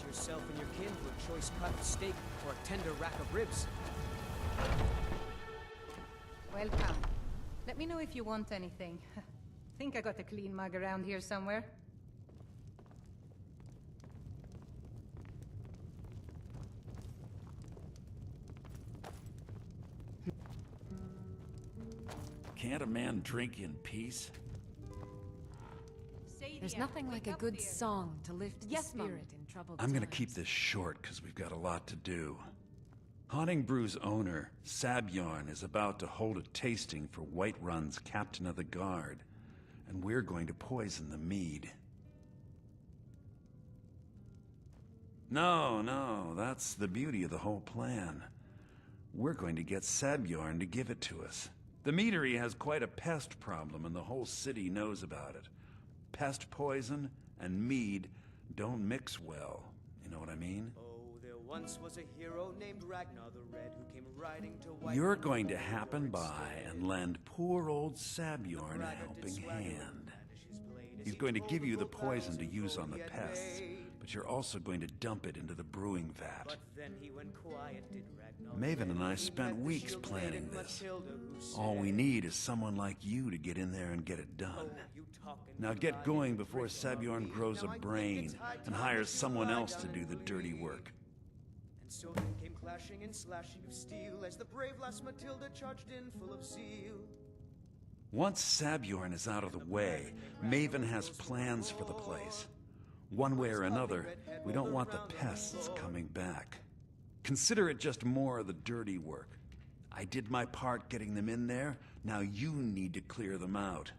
yourself and your kin to a choice cut of steak or a tender rack of ribs. Welcome. Let me know if you want anything. Think I got a clean mug around here somewhere. Can't a man drink in peace? There's nothing like a good song to lift the spirit in troubled times. I'm gonna keep this short because we've got a lot to do. Haunting Brew's owner, Sabjorn, is about to hold a tasting for Whiterun's Captain of the Guard, and we're going to poison the mead. No, that's the beauty of the whole plan. We're going to get Sabjorn to give it to us. The meadery has quite a pest problem, and the whole city knows about it. Pest poison and mead don't mix well. You know what I mean? Oh, there once was a hero named Ragnar the Red who came riding to White. You're going to happen by and lend poor old Sabjorn a helping hand. He's going to give you the poison to use on the pests, but you're also going to dump it into the brewing vat. But then he went quiet, did Ragnar. Maven and I spent weeks planning this. All we need is someone like you to get in there and get it done. Now get going before Sabjorn grows a brain and hires someone else to do the dirty work. And so then came clashing and slashing of steel as the brave lass Matilda charged in full of zeal. Once Sabjorn is out of the way, Maven has plans for the place. One way or another, we don't want the pests coming back. Consider it just more of the dirty work. I did my part getting them in there, now you need to clear them out.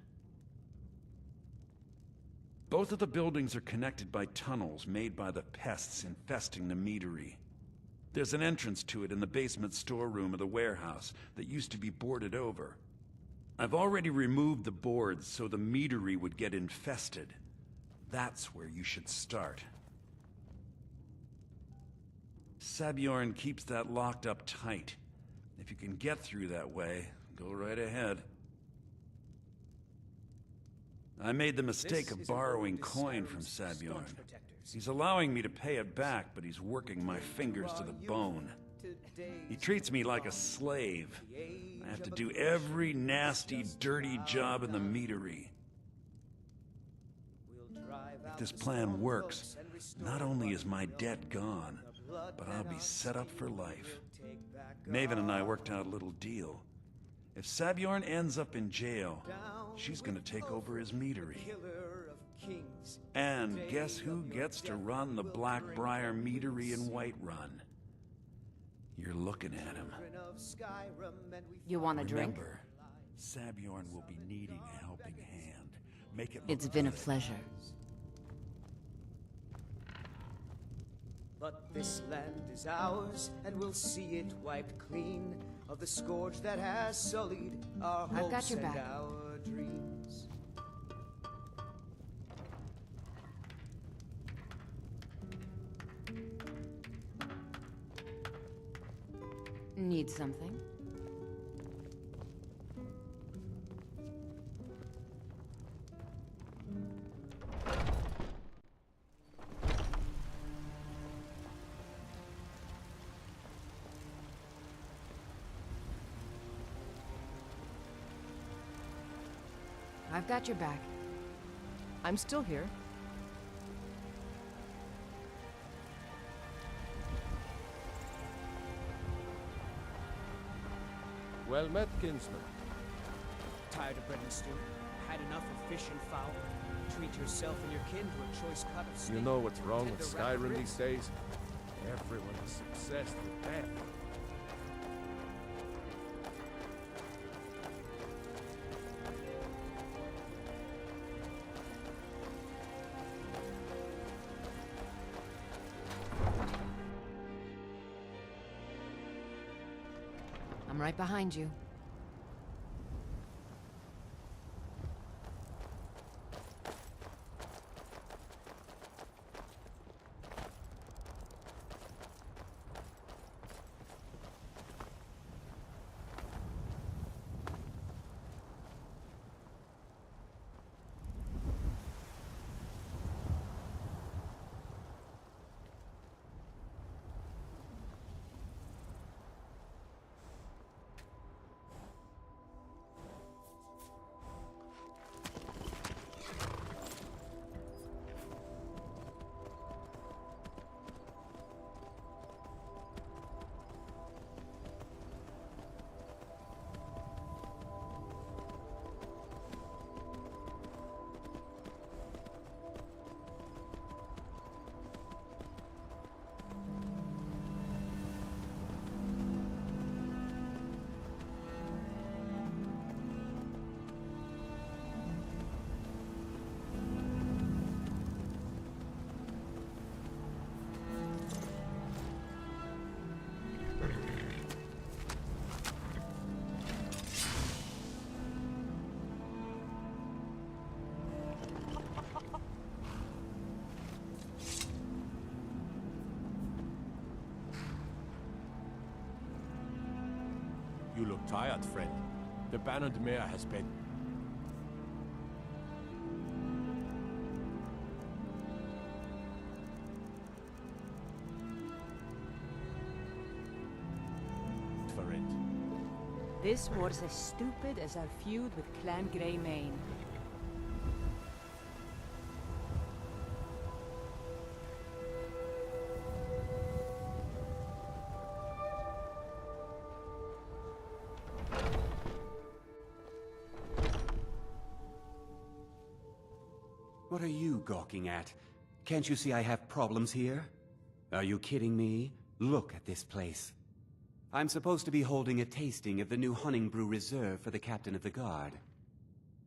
Both of the buildings are connected by tunnels made by the pests infesting the meadery. There's an entrance to it in the basement storeroom of the warehouse that used to be boarded over. I've already removed the boards so the meadery would get infested. That's where you should start. Sabjorn keeps that locked up tight. If you can get through that way, go right ahead. I made the mistake of borrowing coin from Sabjorn. He's allowing me to pay it back, but he's working my fingers to the bone. He treats me like a slave. I have to do every nasty, dirty job in the meadery. If this plan works, not only is my debt gone, but I'll be set up for life. Maven and I worked out a little deal. If Sabjorn ends up in jail, she's gonna take over his meadery. And guess who gets to run the Blackbriar meadery in Whiterun? You're looking at him. You want a drink? Remember, Sabjorn will be needing a helping hand. Make it look It's been a good. pleasure. But this land is ours, and we'll see it wiped clean of the scourge that has sullied our I've got hopes your and back. our dreams. Need something? I've got your back. I'm still here. Well met, kinsman. Tired of bread and stew? Had enough of fish and fowl? Treat yourself and your kin to a choice cut of steak. You know what's wrong with tender rack of Skyrim ribs. these days? Everyone is obsessed with that. I'm right behind you. You look tired, friend. The Banned Mare has been... for it. This war's as stupid as our feud with Clan Greymane. What are you gawking at? Can't you see I have problems here? Are you kidding me? Look at this place. I'm supposed to be holding a tasting of the new Hunting Brew Reserve for the Captain of the Guard.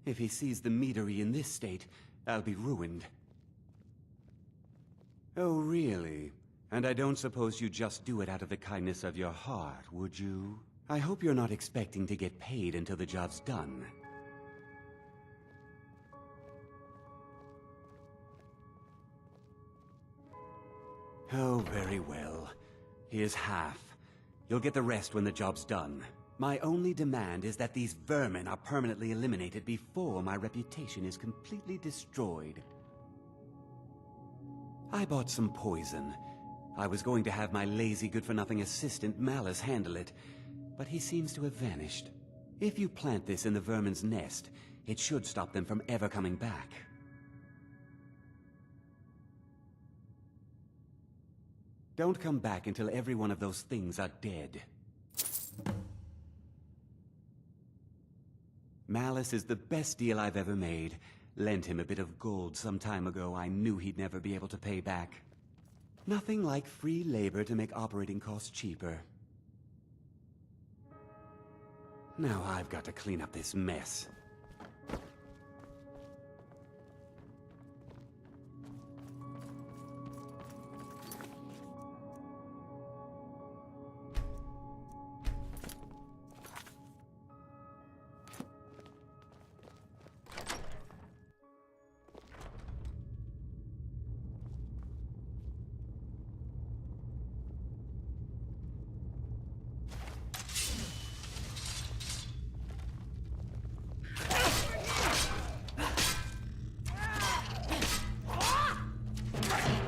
If he sees the meadery in this state, I'll be ruined. Oh, really? And I don't suppose you just do it out of the kindness of your heart, would you? I hope you're not expecting to get paid until the job's done. Oh, very well. Here's half. You'll get the rest when the job's done. My only demand is that these vermin are permanently eliminated before my reputation is completely destroyed. I bought some poison. I was going to have my lazy, good-for-nothing assistant Malice handle it, but he seems to have vanished. If you plant this in the vermin's nest, it should stop them from ever coming back. Don't come back until every one of those things are dead. Malice is the best deal I've ever made. Lent him a bit of gold some time ago I knew he'd never be able to pay back. Nothing like free labor to make operating costs cheaper. Now I've got to clean up this mess.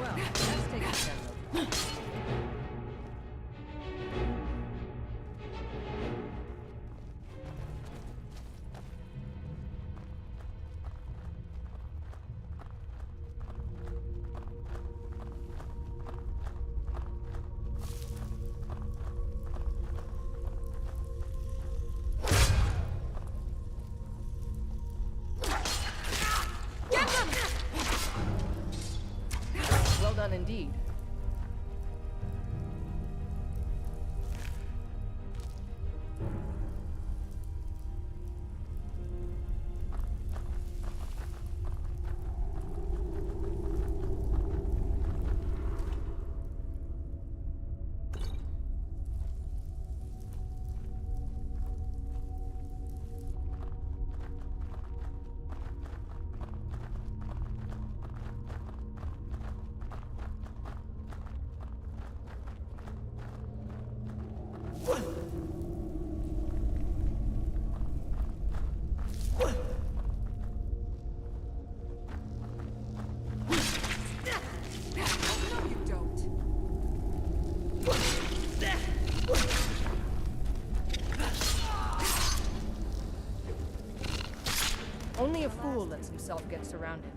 Well, let's take a step. Well done indeed. Only a fool lets himself get surrounded.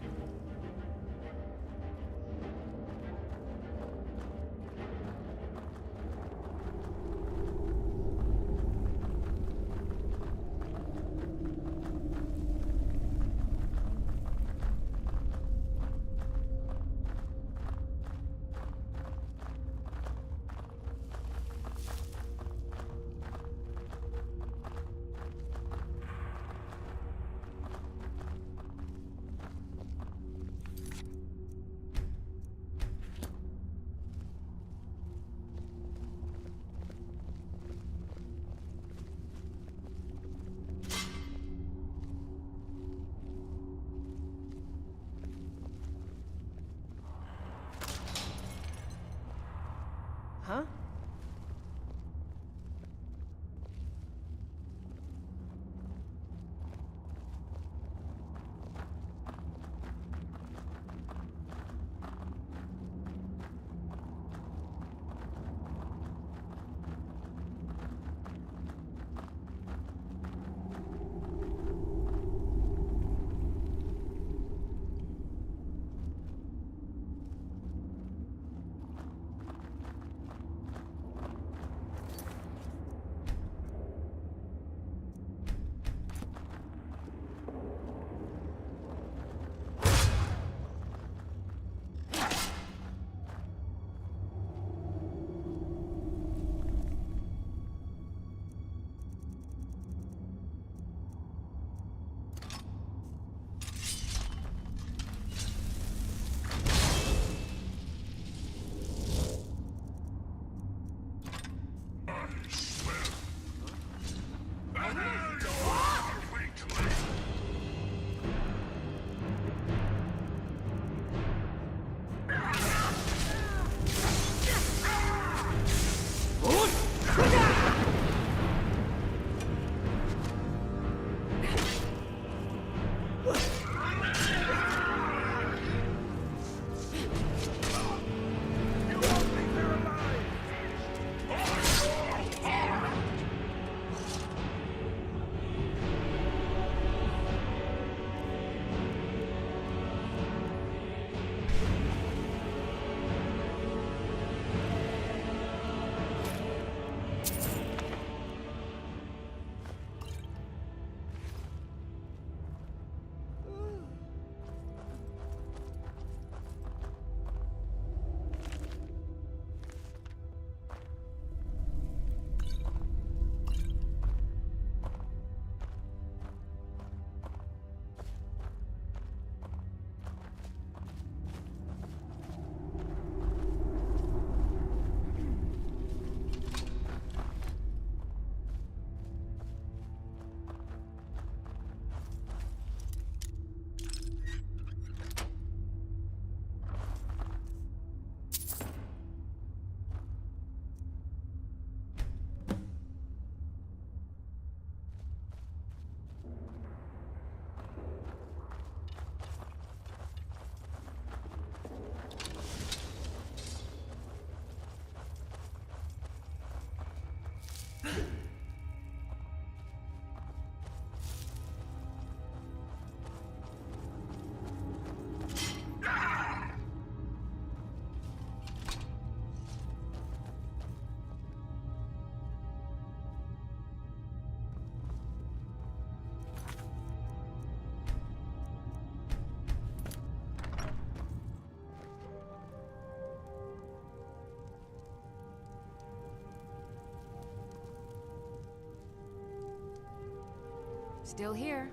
Still here.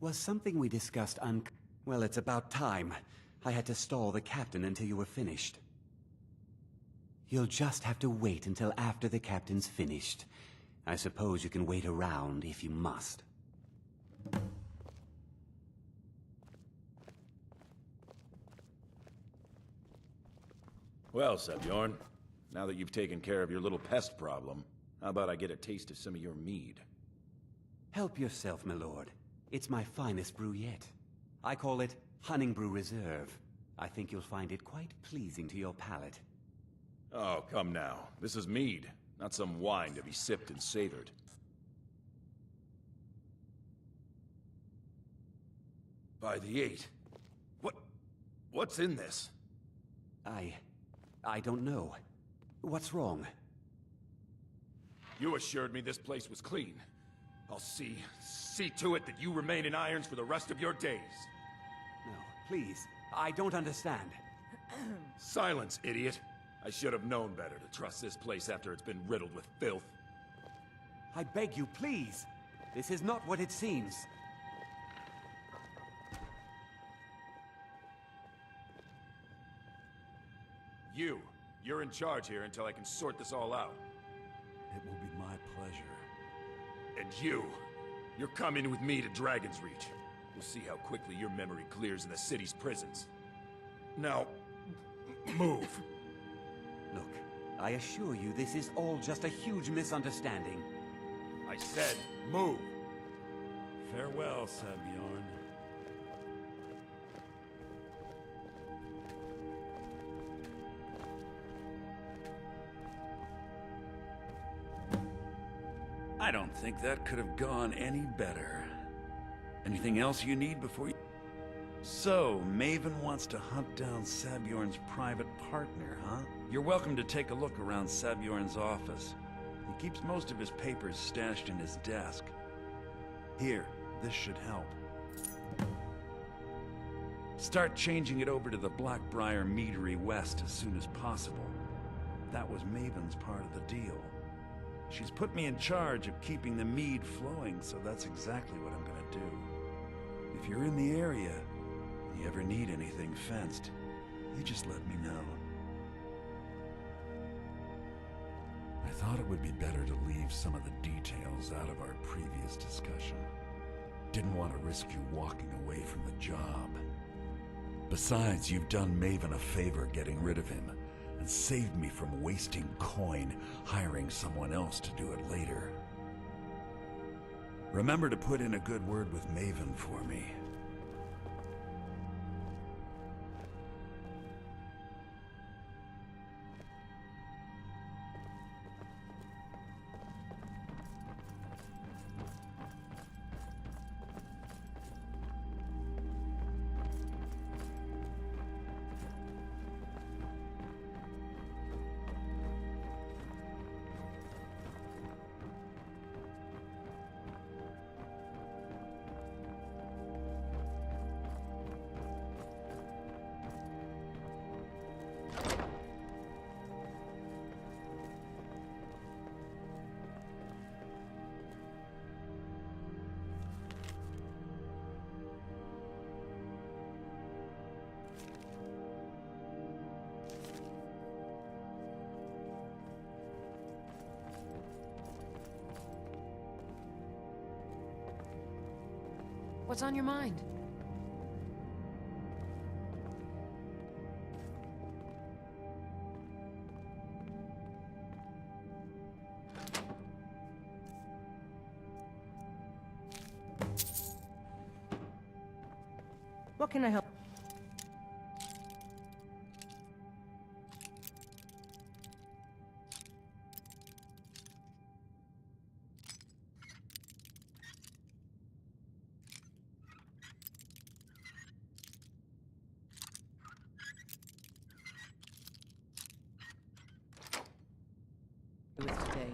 Was something we discussed Well, it's about time. I had to stall the captain until you were finished. You'll just have to wait until after the captain's finished. I suppose you can wait around if you must. Well, Sebjorn, now that you've taken care of your little pest problem, how about I get a taste of some of your mead? Help yourself, my lord. It's my finest brew yet. I call it Hunning Brew Reserve. I think you'll find it quite pleasing to your palate. Oh, come now. This is mead, not some wine to be sipped and savored. By the 8. What's in this? I don't know. What's wrong? You assured me this place was clean. I'll see to it that you remain in irons for the rest of your days. No, please. I don't understand. Silence, idiot. I should have known better to trust this place after it's been riddled with filth. I beg you, please. This is not what it seems. You're in charge here until I can sort this all out. It will be my pleasure. And you're coming with me to Dragon's Reach. We'll see how quickly your memory clears in the city's prisons. Now, move. Look, I assure you this is all just a huge misunderstanding. I said, move. Farewell, Sebjorn. I don't think that could have gone any better. Anything else you need before you... So, Maven wants to hunt down Sabjorn's private partner, huh? You're welcome to take a look around Sabjorn's office. He keeps most of his papers stashed in his desk. Here, this should help. Start changing it over to the Blackbriar Meadery West as soon as possible. That was Maven's part of the deal. She's put me in charge of keeping the mead flowing, so that's exactly what I'm gonna do. If you're in the area, and you ever need anything fenced, you just let me know. I thought it would be better to leave some of the details out of our previous discussion. Didn't want to risk you walking away from the job. Besides, you've done Maven a favor getting rid of him, and saved me from wasting coin hiring someone else to do it later. Remember to put in a good word with Maven for me. What's on your mind? What can I help? With today.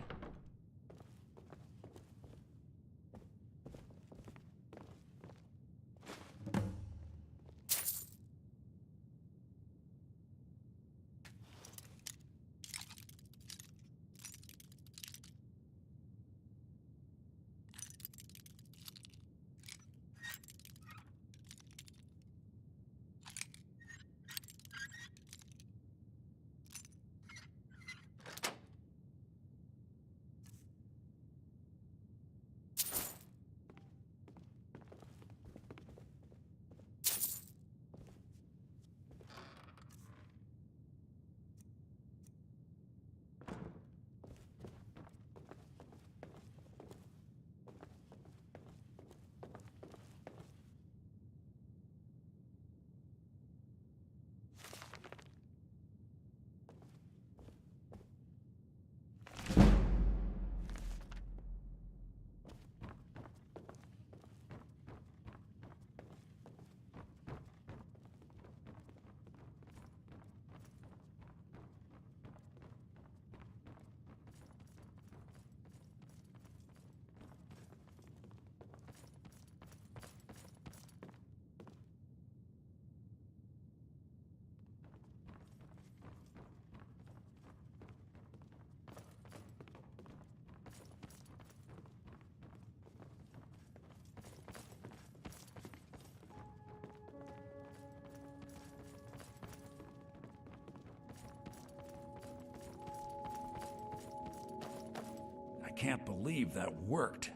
I can't believe that worked.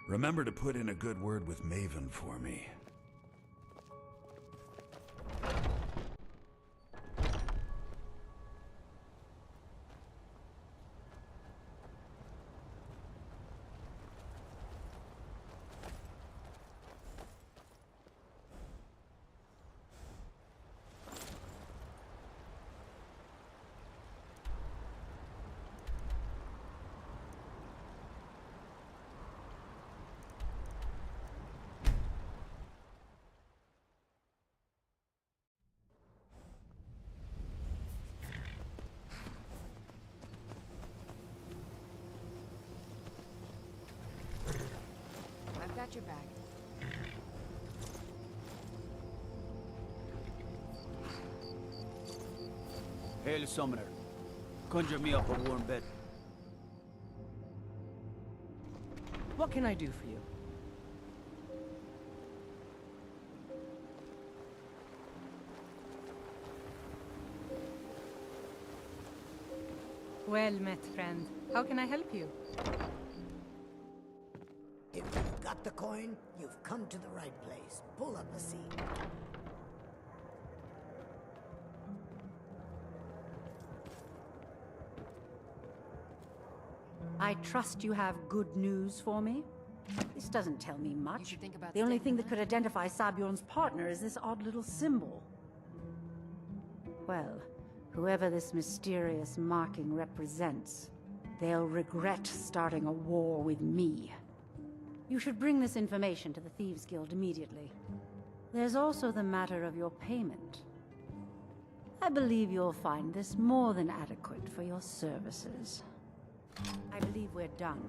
Remember to put in a good word with Maven for me. your back. Hail, Summoner. Conjure me up a warm bed. What can I do for you? Well met, friend. How can I help you? If you've got the coin, you've come to the right place. Pull up a seat. I trust you have good news for me? This doesn't tell me much. should think about The only staying thing the that could identify Sabjorn's partner is this odd little symbol. Well, whoever this mysterious marking represents, they'll regret starting a war with me. You should bring this information to the Thieves Guild immediately. There's also the matter of your payment. I believe you'll find this more than adequate for your services. I believe we're done.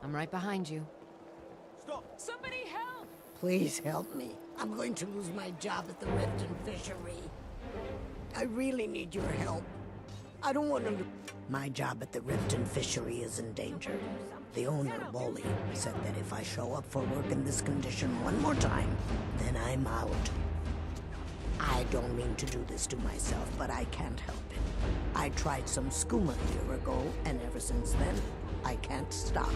I'm right behind you. Stop! Somebody help! Please help me. I'm going to lose my job at the Riften Fishery. I really need your help. I don't want to lose... My job at the Riften Fishery is in danger. The owner, Wally, said that if I show up for work in this condition one more time, then I'm out. I don't mean to do this to myself, but I can't help it. I tried some skooma a year ago, and ever since then, I can't stop.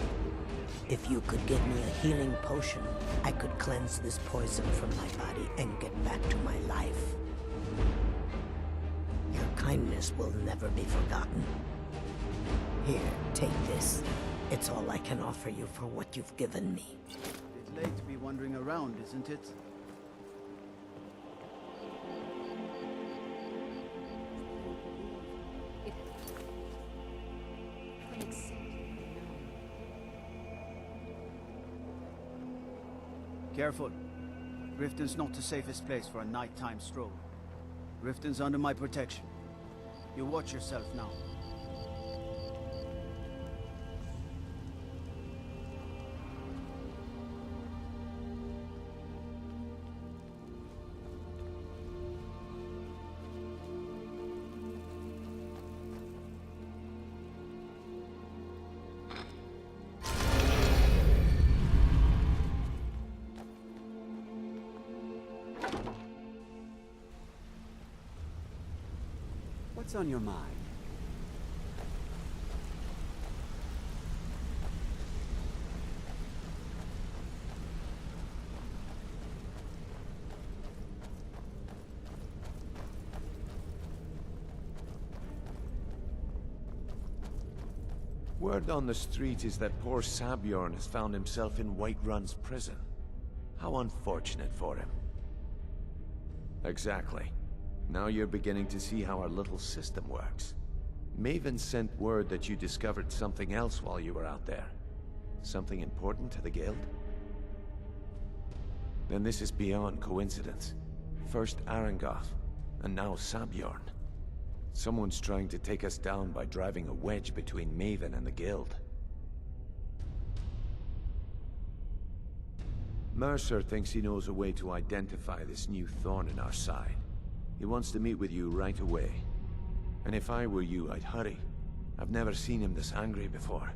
If you could give me a healing potion, I could cleanse this poison from my body and get back to my life. Your kindness will never be forgotten. Here, take this. It's all I can offer you for what you've given me. It's late to be wandering around, isn't it? Careful. Riften's not the safest place for a nighttime stroll. Riften's under my protection. You watch yourself now. What's on your mind? Word on the street is that poor Sabjorn has found himself in Whiterun's prison. How unfortunate for him. Exactly. Now you're beginning to see how our little system works. Maven sent word that you discovered something else while you were out there. Something important to the Guild? Then this is beyond coincidence. First Arangoth, and now Sabjorn. Someone's trying to take us down by driving a wedge between Maven and the Guild. Mercer thinks he knows a way to identify this new thorn in our side. He wants to meet with you right away. And if I were you, I'd hurry. I've never seen him this angry before.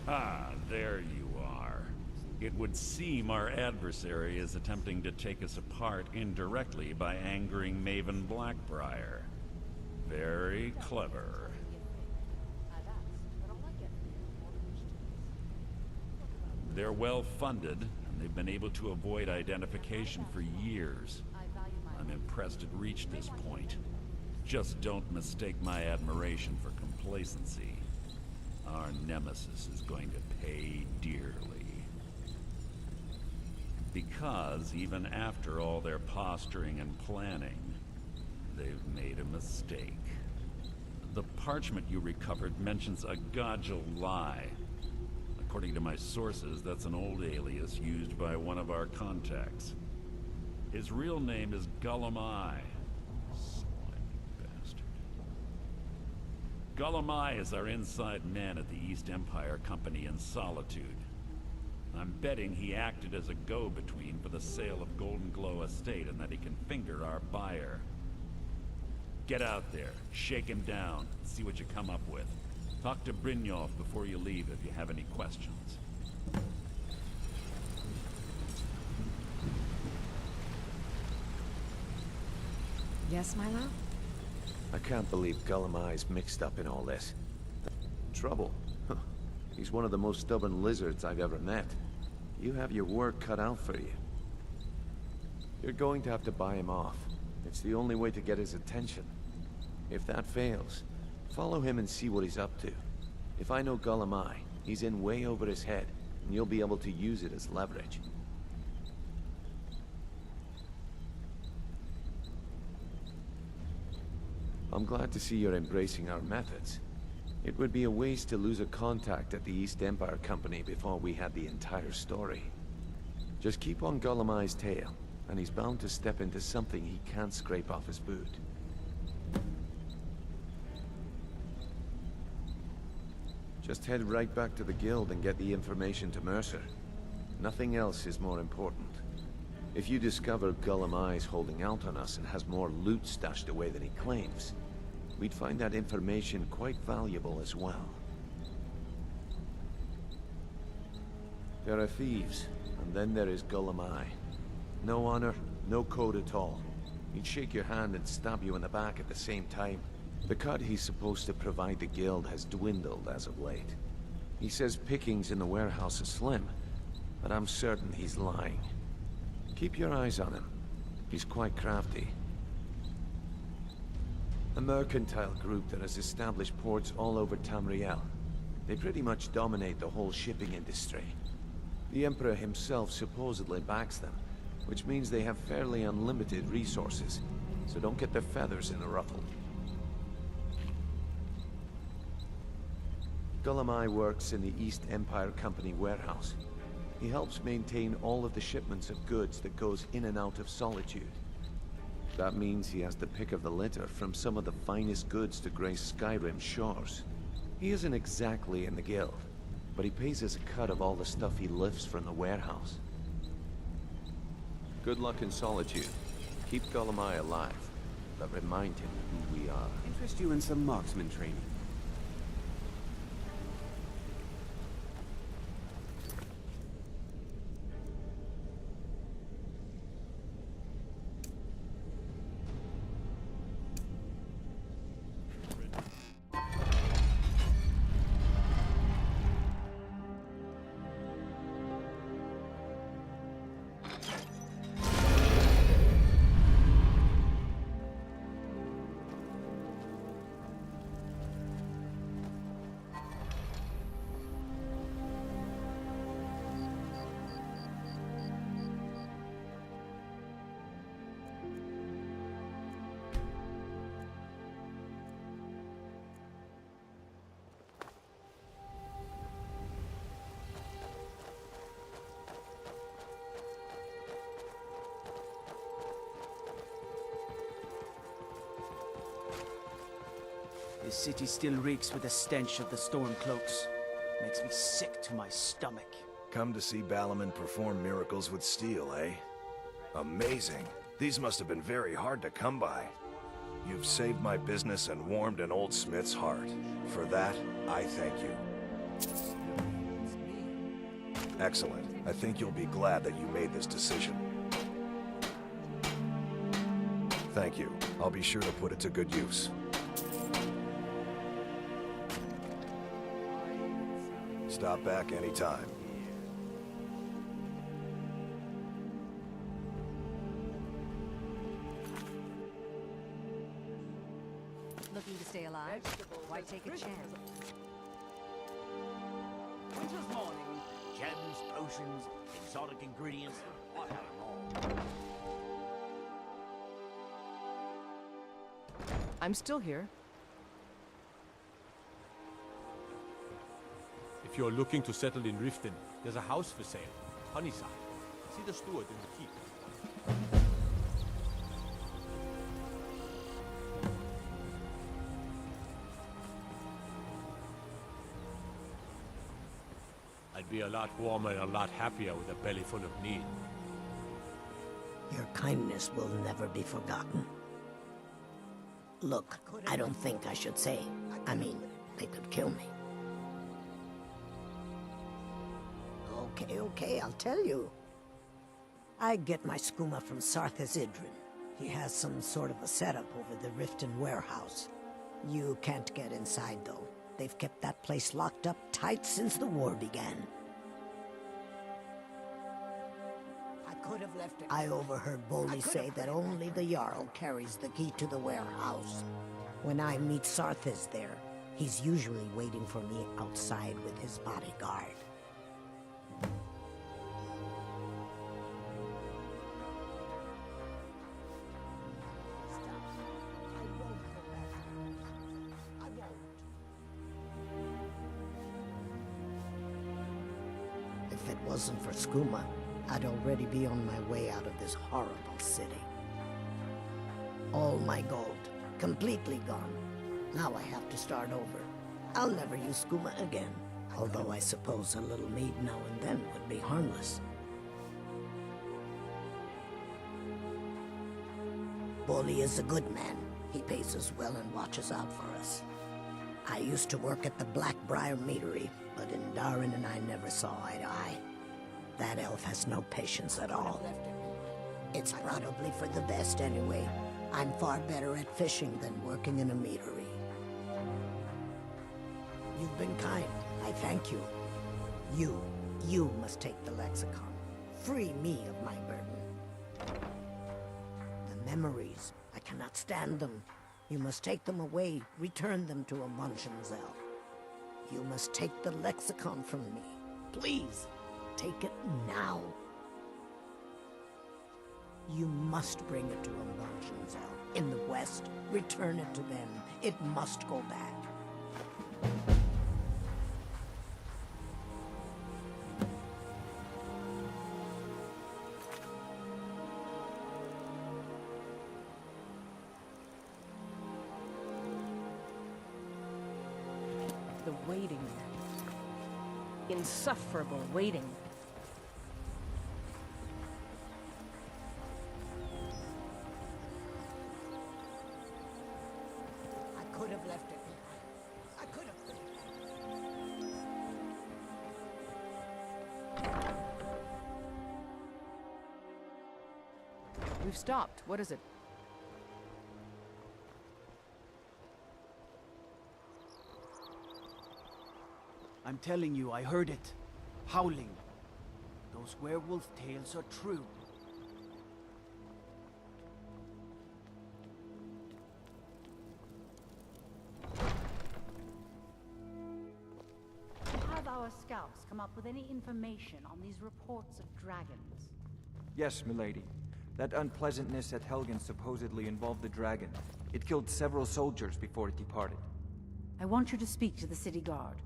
Ah, there you are. It would seem our adversary is attempting to take us apart indirectly by angering Maven Blackbriar. Very clever. They're well funded, and they've been able to avoid identification for years. I'm impressed it reached this point. Just don't mistake my admiration for complacency. Our nemesis is going to pay dearly. Because even after all their posturing and planning, they've made a mistake. The parchment you recovered mentions a Godjal lie. According to my sources, that's an old alias used by one of our contacts. His real name is Gullumai. Slimy bastard. Gullumai is our inside man at the East Empire Company in Solitude. I'm betting he acted as a go-between for the sale of Golden Glow Estate and that he can finger our buyer. Get out there, shake him down, and see what you come up with. Talk to Brynjolf before you leave if you have any questions. Yes, my love? I can't believe Gullumai's mixed up in all this. Trouble? Huh. He's one of the most stubborn lizards I've ever met. You have your work cut out for you. You're going to have to buy him off. It's the only way to get his attention. If that fails, follow him and see what he's up to. If I know Gullumai, he's in way over his head, and you'll be able to use it as leverage. I'm glad to see you're embracing our methods. It would be a waste to lose a contact at the East Empire Company before we had the entire story. Just keep on Gullumai's tail, and he's bound to step into something he can't scrape off his boot. Just head right back to the guild and get the information to Mercer. Nothing else is more important. If you discover Gullumai's holding out on us and has more loot stashed away than he claims, we'd find that information quite valuable as well. There are thieves, and then there is Gullumai. No honor, no code at all. He'd shake your hand and stab you in the back at the same time. The cut he's supposed to provide the guild has dwindled as of late. He says pickings in the warehouse are slim, but I'm certain he's lying. Keep your eyes on him. He's quite crafty. A mercantile group that has established ports all over Tamriel. They pretty much dominate the whole shipping industry. The Emperor himself supposedly backs them, which means they have fairly unlimited resources, so don't get their feathers in a ruffle. Gullumai works in the East Empire Company warehouse. He helps maintain all of the shipments of goods that goes in and out of Solitude. That means he has the pick of the litter from some of the finest goods to grace Skyrim's shores. He isn't exactly in the guild, but he pays us a cut of all the stuff he lifts from the warehouse. Good luck in Solitude. Keep Gullumai alive, but remind him who we are. Interest you in some marksman training? This city still reeks with the stench of the storm cloaks. Makes me sick to my stomach. Come to see Balaman perform miracles with steel, eh? Amazing. These must have been very hard to come by. You've saved my business and warmed an old smith's heart. For that, I thank you. Excellent. I think you'll be glad that you made this decision. Thank you. I'll be sure to put it to good use. Stop back anytime. Looking to stay alive? Why take a chance? Winter's morning, gems, potions, exotic ingredients, I have them all. I'm still here. If you're looking to settle in Riften, there's a house for sale. Honeyside. See the steward in the keep. I'd be a lot warmer and a lot happier with a belly full of mead. Your kindness will never be forgotten. Look, I don't think I should say. I mean, they could kill me. Okay, I'll tell you. I get my skooma from Sarthas Idrin. He has some sort of a setup over the Riften warehouse. You can't get inside, though. They've kept that place locked up tight since the war began. I could have left it. I overheard Bolli say that only the Jarl carries the key to the warehouse. When I meet Sarthas there, he's usually waiting for me outside with his bodyguard. If it wasn't for skooma, I'd already be on my way out of this horrible city. All my gold, completely gone. Now I have to start over. I'll never use skooma again, although I suppose a little mead now and then would be harmless. Bolli is a good man. He pays us well and watches out for us. I used to work at the Blackbriar Meadery, but Indarin and I never saw eye to eye. That elf has no patience at all. It's probably for the best anyway. I'm far better at fishing than working in a meadery. You've been kind. I thank you. You must take the lexicon. Free me of my burden. The memories, I cannot stand them. You must take them away, return them to a Munchenzel. You must take the lexicon from me. Please, take it now. You must bring it to a Munchenzel in the west. Return it to them. It must go back. The waiting. Insufferable waiting. I could have left it behind. I could have. We've stopped. What is it? I'm telling you, I heard it. Howling. Those werewolf tales are true. Have our scouts come up with any information on these reports of dragons? Yes, milady. That unpleasantness at Helgen supposedly involved the dragon. It killed several soldiers before it departed. I want you to speak to the city guard.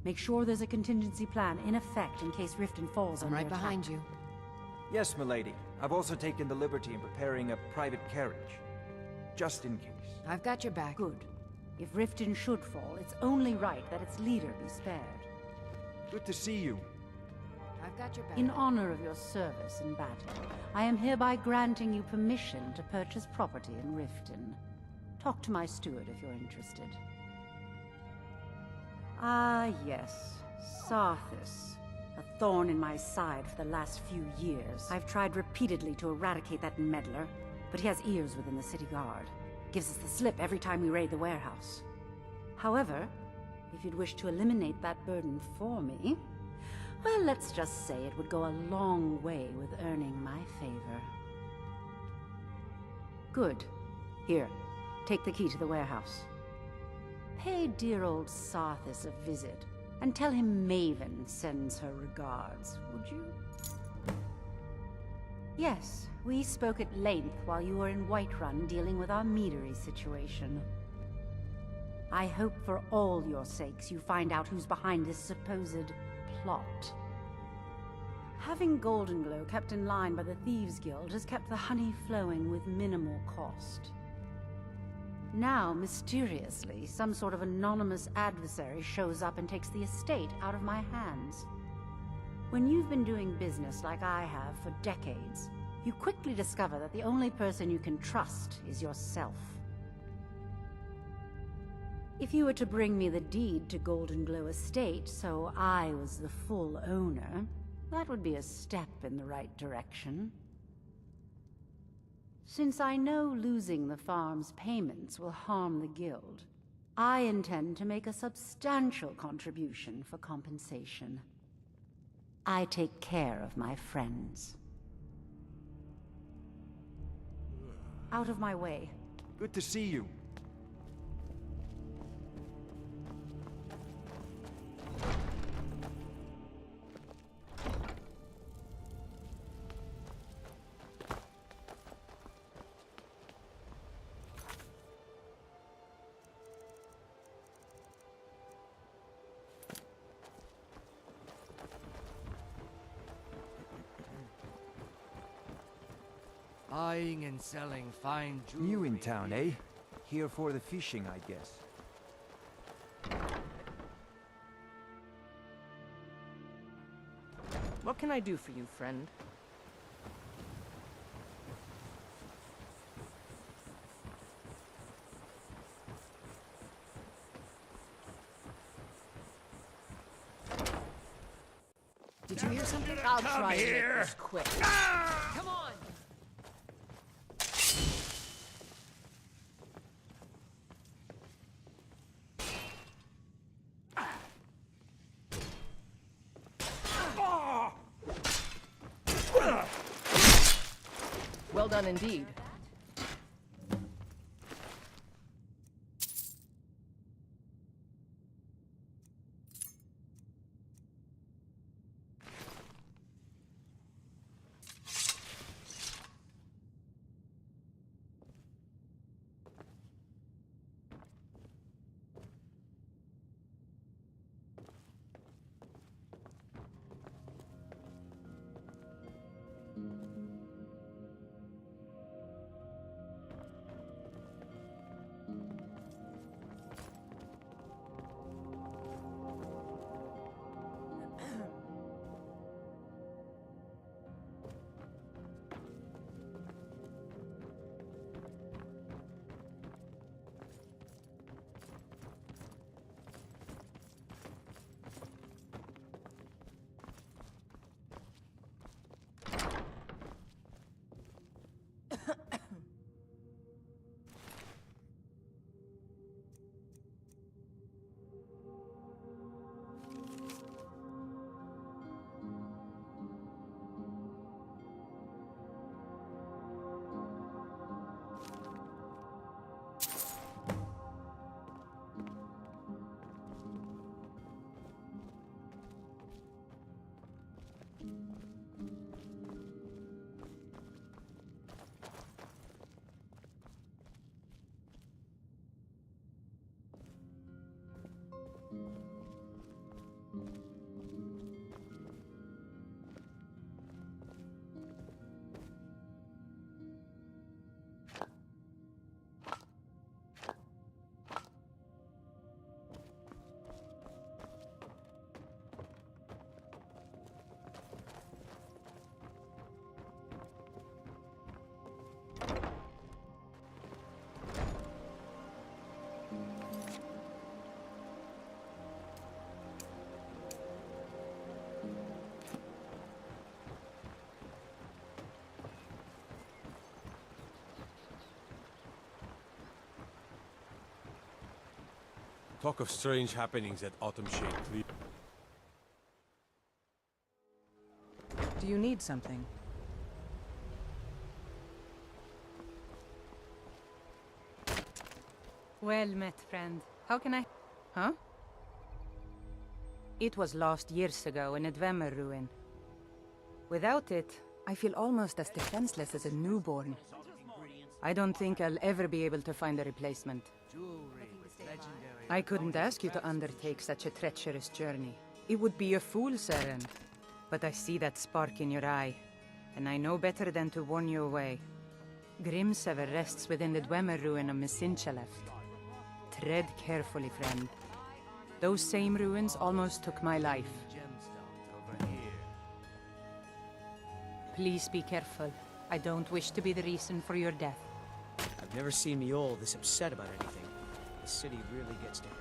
Make sure there's a contingency plan in effect in case Riften falls under right attack. behind you. Yes, milady. I've also taken the liberty in preparing a private carriage. Just in case. I've got your back. Good. If Riften should fall, it's only right that its leader be spared. Good to see you. I've got your back. In honor of your service in battle, I am hereby granting you permission to purchase property in Riften. Talk to my steward if you're interested. Ah, yes. Sarthas. a thorn in my side for the last few years. I've tried repeatedly to eradicate that meddler, but he has ears within the city guard. Gives us the slip every time we raid the warehouse. However, if you'd wish to eliminate that burden for me, well, let's just say it would go a long way with earning my favor. Good. Here, take the key to the warehouse. Pay dear old Sarthis a visit, and tell him Maven sends her regards, would you? Yes, we spoke at length while you were in Whiterun dealing with our meadery situation. I hope for all your sakes you find out who's behind this supposed plot. Having Goldenglow kept in line by the Thieves Guild has kept the honey flowing with minimal cost. Now, mysteriously, some sort of anonymous adversary shows up and takes the estate out of my hands. When you've been doing business like I have for decades, you quickly discover that the only person you can trust is yourself. If you were to bring me the deed to Goldenglow Estate so I was the full owner, that would be a step in the right direction. Since I know losing the farm's payments will harm the guild, I intend to make a substantial contribution for compensation. I take care of my friends. Out of my way. Good to see you. Buying and selling fine jewelry. New in town, eh? Here for the fishing, I guess. What can I do for you, friend? Did you hear something? I'll try and make this quick. Come on! Well done indeed. Talk of strange happenings at Autumn Shade Clear. Do you need something? Well met, friend. How can I... Huh? It was lost years ago in a Dwemer ruin. Without it, I feel almost as defenseless as a newborn. I don't think I'll ever be able to find a replacement. I couldn't ask you to undertake such a treacherous journey. It would be a fool's errand. But I see that spark in your eye, and I know better than to warn you away. Grimsever rests within the Dwemer ruin of Misinchaleft. Tread carefully, friend. Those same ruins almost took my life. Please be careful. I don't wish to be the reason for your death. I've never seen Mjol this upset about anything. The city really gets to her.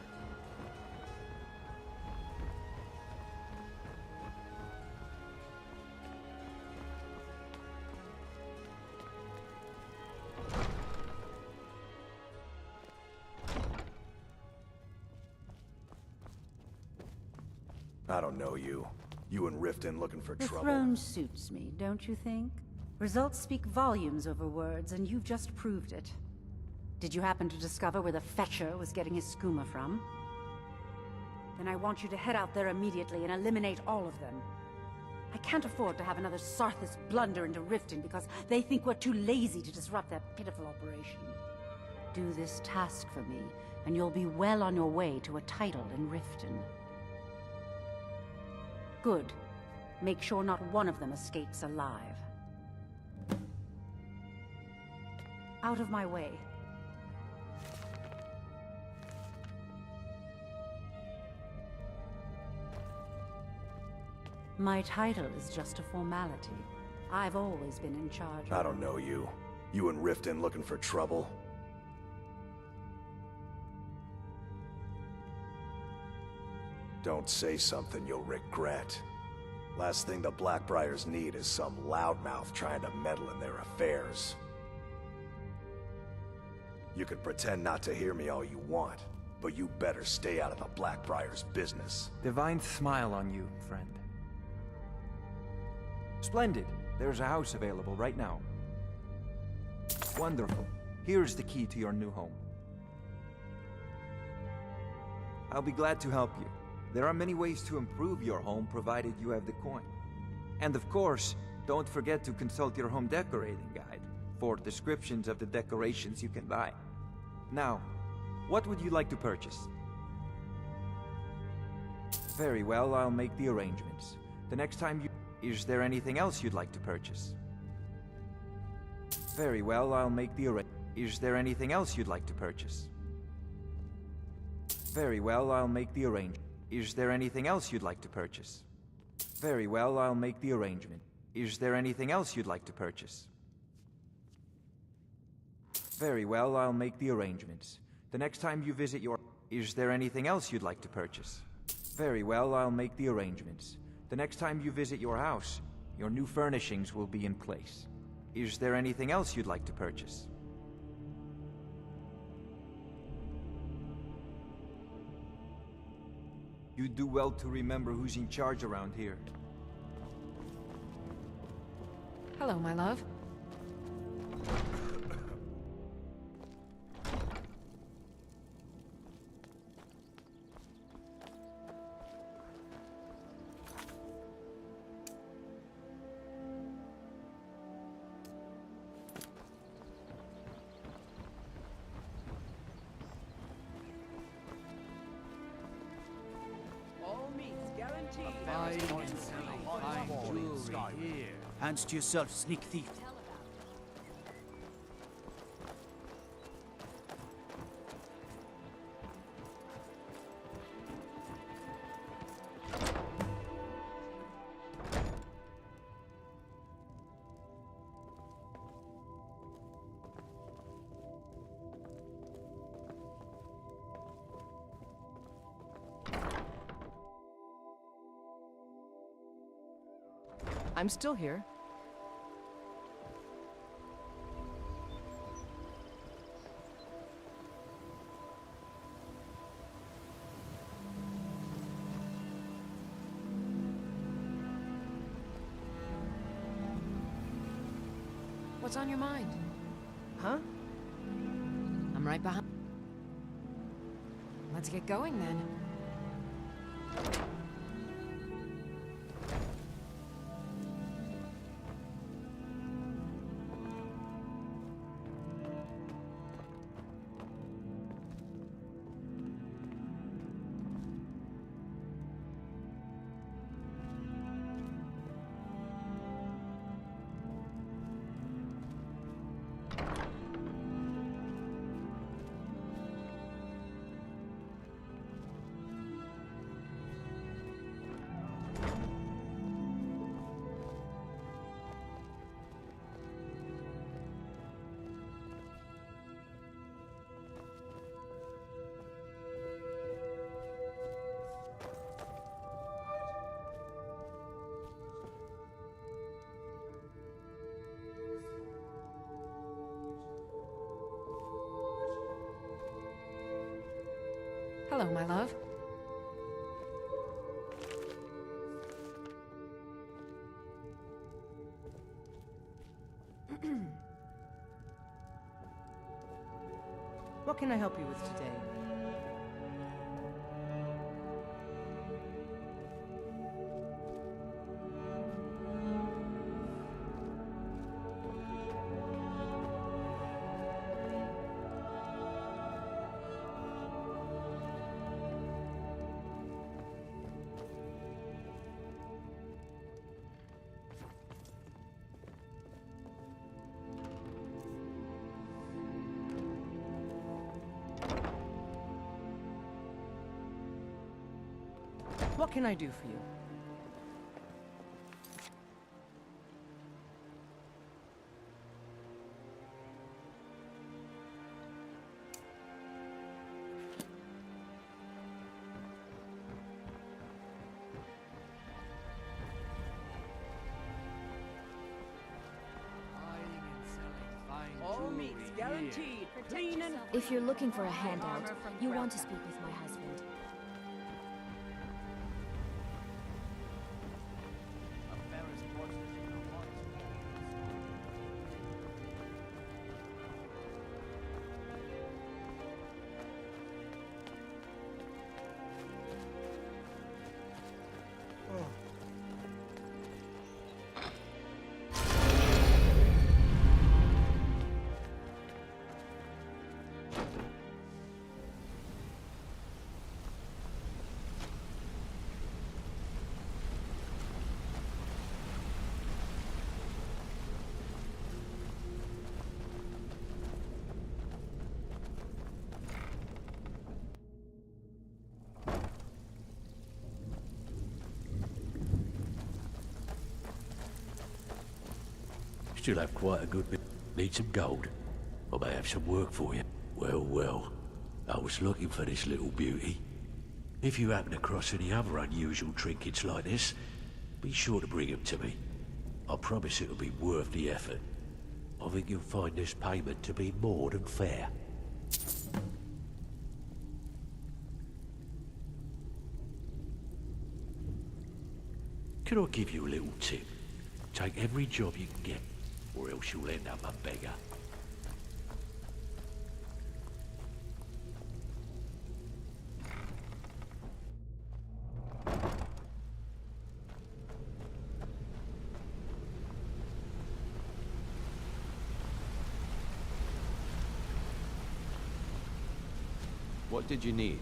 I don't know you. You and Riften looking for The trouble. throne suits me, don't you think? Results speak volumes over words, and you've just proved it. Did you happen to discover where the Fetcher was getting his skooma from? Then I want you to head out there immediately and eliminate all of them. I can't afford to have another Sarthis blunder into Riften because they think we're too lazy to disrupt their pitiful operation. Do this task for me, and you'll be well on your way to a title in Riften. Good. Make sure not one of them escapes alive. Out of my way. My title is just a formality. I've always been in charge. I don't know you. You and Riften looking for trouble? Don't say something you'll regret. Last thing the Blackbriars need is some loudmouth trying to meddle in their affairs. You can pretend not to hear me all you want, but you better stay out of the Blackbriars' business. Divine smile on you, friend. Splendid. There's a house available right now. Wonderful. Here's the key to your new home. I'll be glad to help you. There are many ways to improve your home provided you have the coin. And of course, don't forget to consult your home decorating guide for descriptions of the decorations you can buy. Now, what would you like to purchase? Very well, I'll make the arrangements. The next time you... Is there anything else you'd like to purchase? Very well, I'll make the arrangements. Is there anything else you'd like to purchase? Very well, I'll make the arrangement. Is there anything else you'd like to purchase? Very well, I'll make the arrangement. Is there anything else you'd like to purchase? Very well, I'll make the arrangements. The next time you visit your... Is there anything else you'd like to purchase? Very well, I'll make the arrangements. The next time you visit your house, your new furnishings will be in place. Is there anything else you'd like to purchase? You'd do well to remember who's in charge around here. Hello, my love. Hands to yourself, sneak thief. I'm still here. What's on your mind? Huh? I'm right behind. Let's get going then. Hello, my love. What can I help you with today? What can I do for you? All meats guaranteed. Clean and If you're looking for a handout, you want to speak with my husband. Still have quite a good bit. Need some gold? I may have some work for you. Well, well. I was looking for this little beauty. If you happen across any other unusual trinkets like this, be sure to bring them to me. I promise it'll be worth the effort. I think you'll find this payment to be more than fair. Can I give you a little tip? Take every job you can get, or else you'll end up a beggar. What did you need?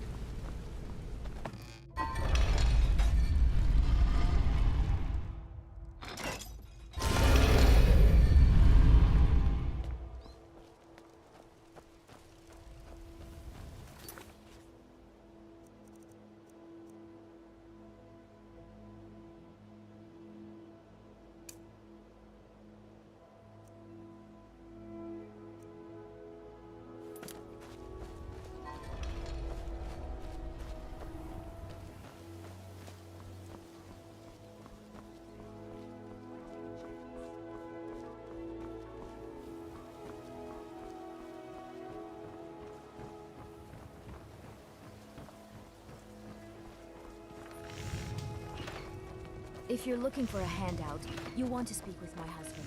If you're looking for a handout, you want to speak with my husband.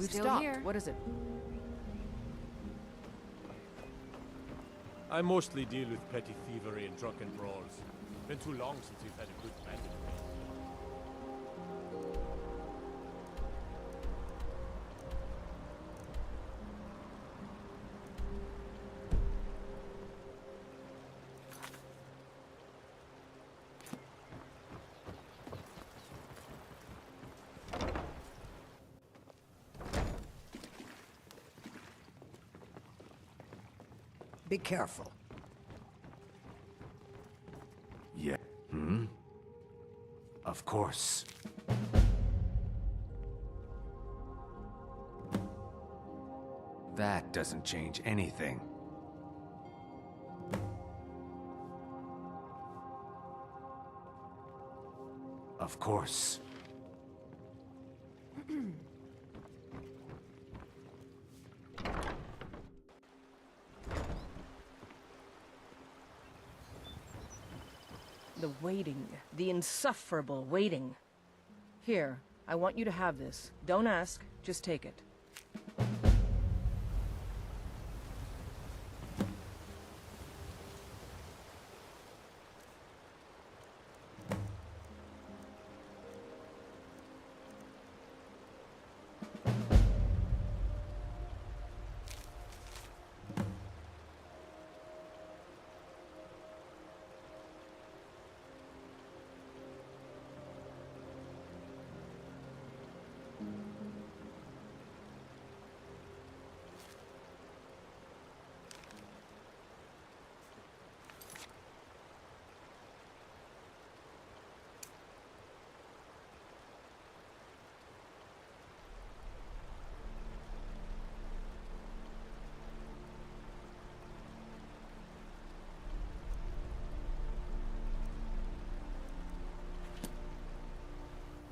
We've Still stopped. here. What is it? I mostly deal with petty thievery and drunken brawls. Been too long since we've had a good bandit raid. Be careful. Yeah. Of course. That doesn't change anything. Of course. The waiting. The insufferable waiting. Here, I want you to have this. Don't ask, just take it.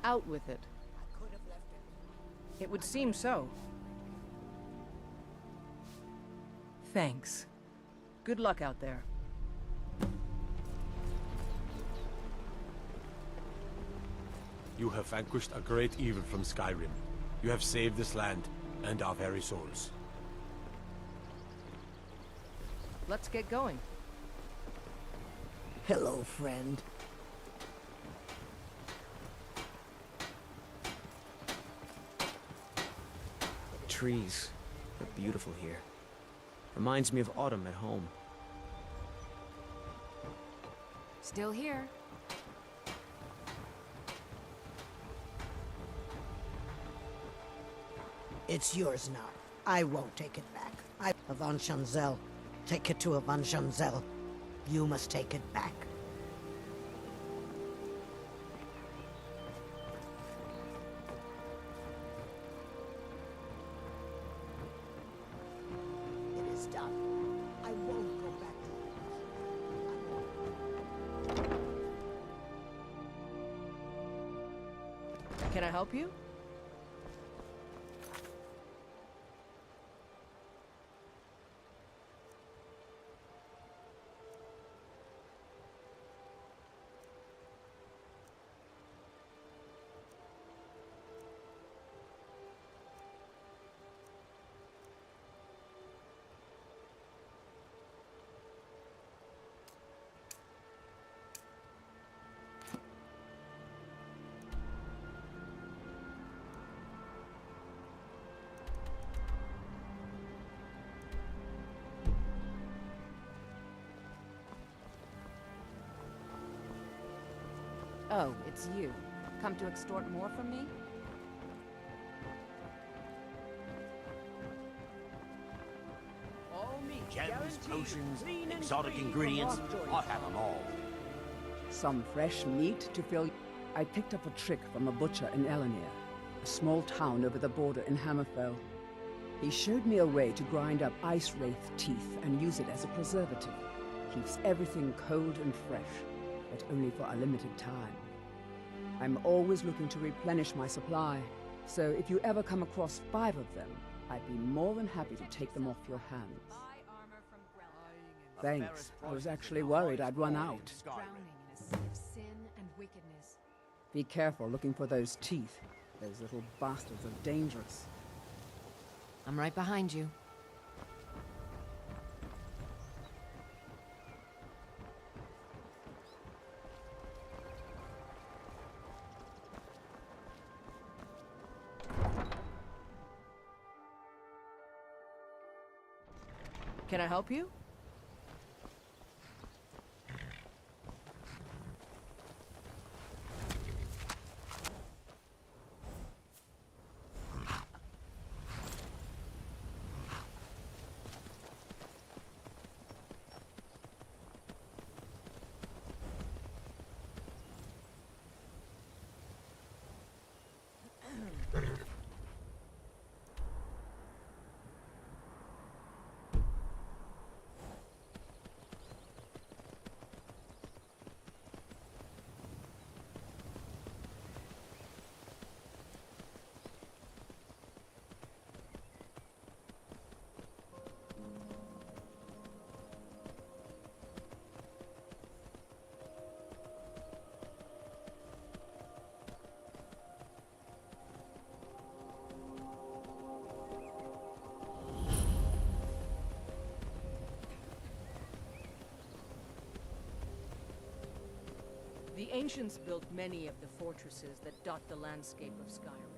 Out with it. It would seem so. Thanks. Good luck out there. You have vanquished a great evil from Skyrim. You have saved this land and our very souls. Let's get going. Hello, friend. Trees. They're beautiful here. Reminds me of autumn at home. Still here. It's yours now. I won't take it back. Avan Shanzel. Take it to Avan Shanzel. You must take it back. It is done. I won't go back to it. Can I help you? Oh, it's you. Come to extort more from me? All meat, gems, potions, exotic ingredients, I have them all. Some fresh meat to fill... I picked up a trick from a butcher in Elenir, a small town over the border in Hammerfell. He showed me a way to grind up ice wraith teeth and use it as a preservative. Keeps everything cold and fresh, but only for a limited time. I'm always looking to replenish my supply, so if you ever come across 5 of them, I'd be more than happy to take them off your hands. Thanks. I was actually worried I'd run out. Drowning in a sea of sin and wickedness. Be careful looking for those teeth. Those little bastards are dangerous. I'm right behind you. Can I help you? The ancients built many of the fortresses that dot the landscape of Skyrim.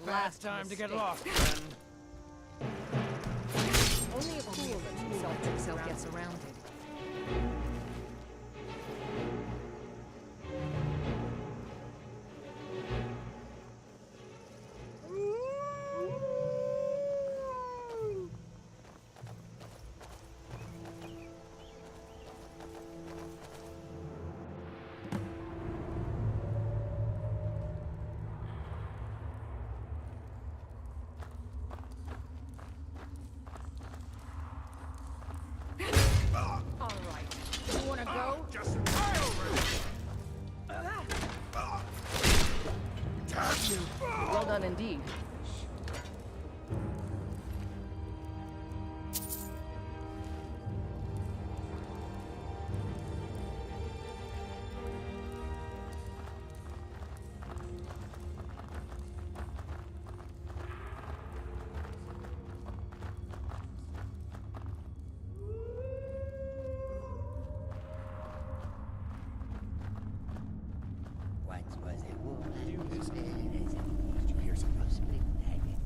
Last time to get lost, friend. Only a fool lets himself get surrounded. Well done indeed. Once was a woman who said, "Did you hear something split hanging?"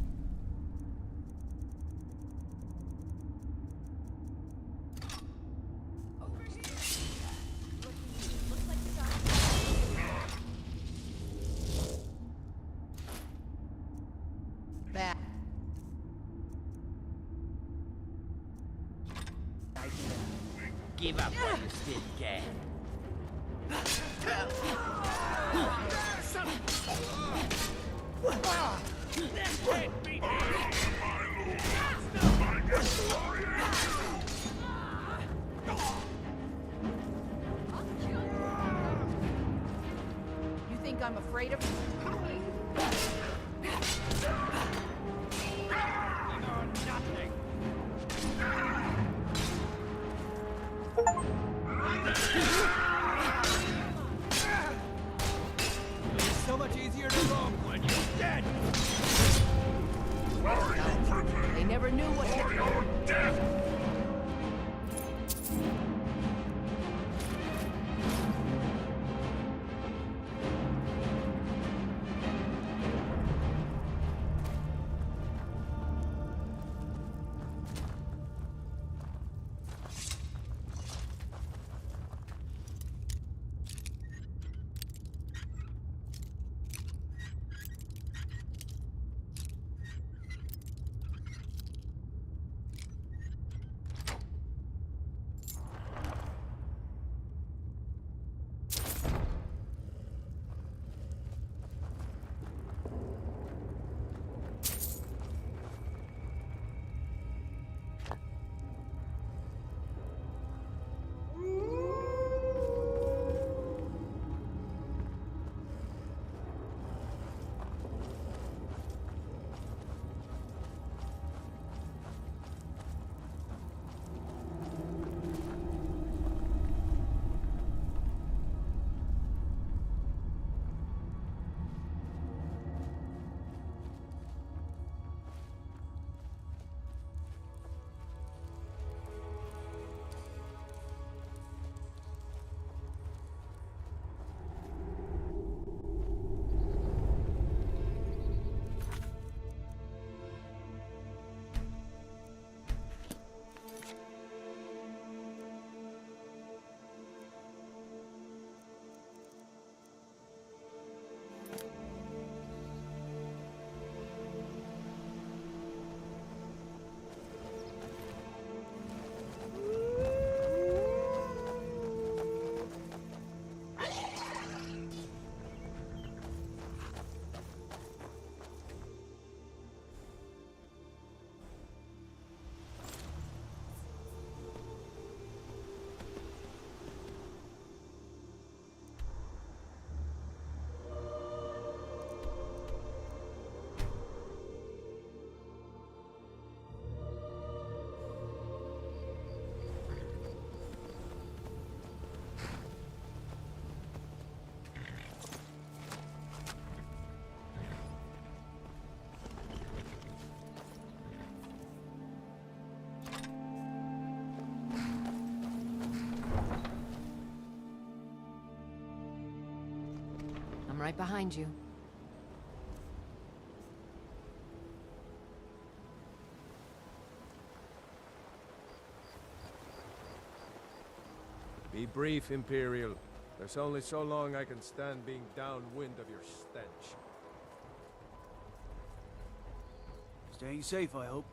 That. Give up while you still can. You think I'm afraid of you? Nothing. It's so much easier to roam when you're dead. They never knew what hit them. I'm right behind you. Be brief, Imperial. There's only so long I can stand being downwind of your stench. Staying safe, I hope.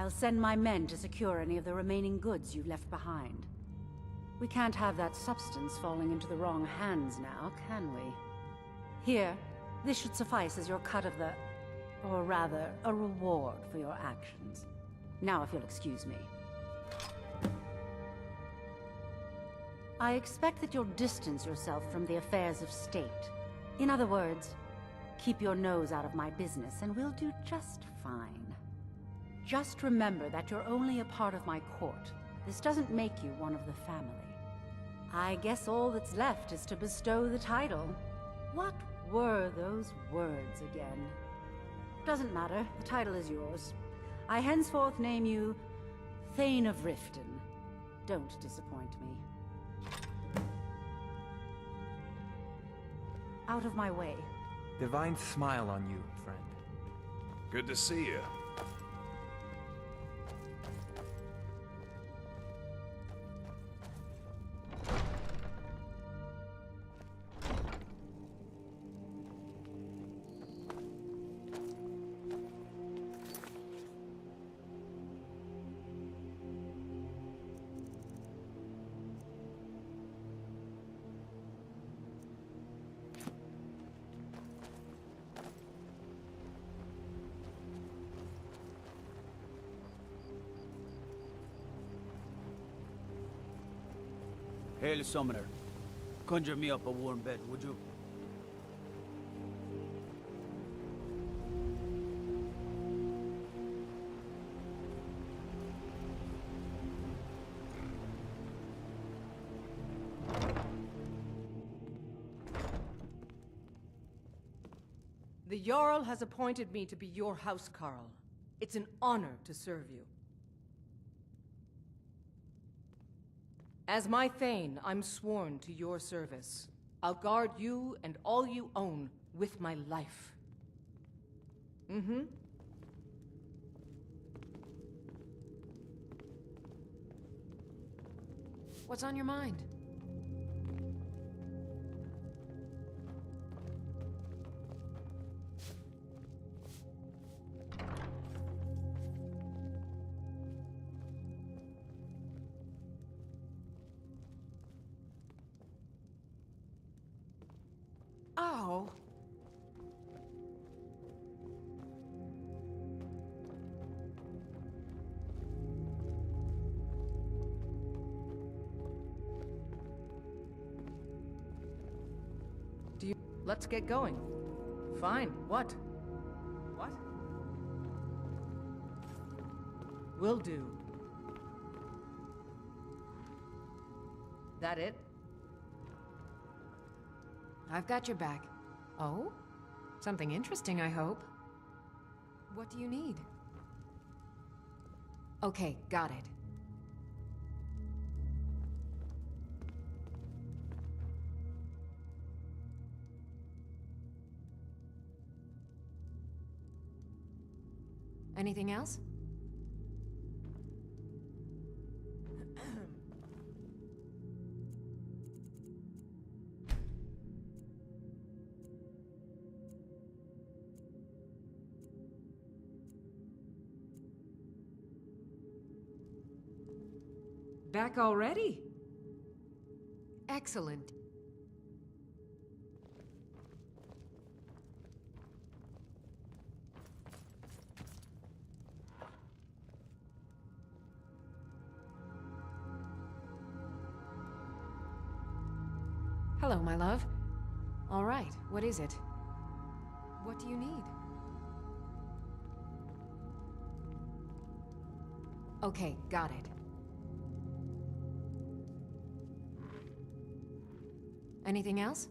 I'll send my men to secure any of the remaining goods you've left behind. We can't have that substance falling into the wrong hands now, can we? Here, this should suffice as your cut of the... or rather, a reward for your actions. Now, if you'll excuse me. I expect that you'll distance yourself from the affairs of state. In other words, keep your nose out of my business and we'll do just fine. Just remember that you're only a part of my court. This doesn't make you one of the family. I guess all that's left is to bestow the title. What were those words again? Doesn't matter. The title is yours. I henceforth name you Thane of Riften. Don't disappoint me. Out of my way. Divine smile on you, friend. Good to see you. Hail, Summoner. Conjure me up a warm bed, would you? The Jarl has appointed me to be your housecarl. It's an honor to serve you. As my Thane, I'm sworn to your service. I'll guard you and all you own with my life. Mm-hmm. What's on your mind? Oh. Let's get going. Fine. What? What? Will do. That it? I've got your back. Oh? Something interesting, I hope. What do you need? Okay, got it. Anything else? Back already? Excellent. Hello, my love. All right, what is it? What do you need? Okay, got it. Anything else?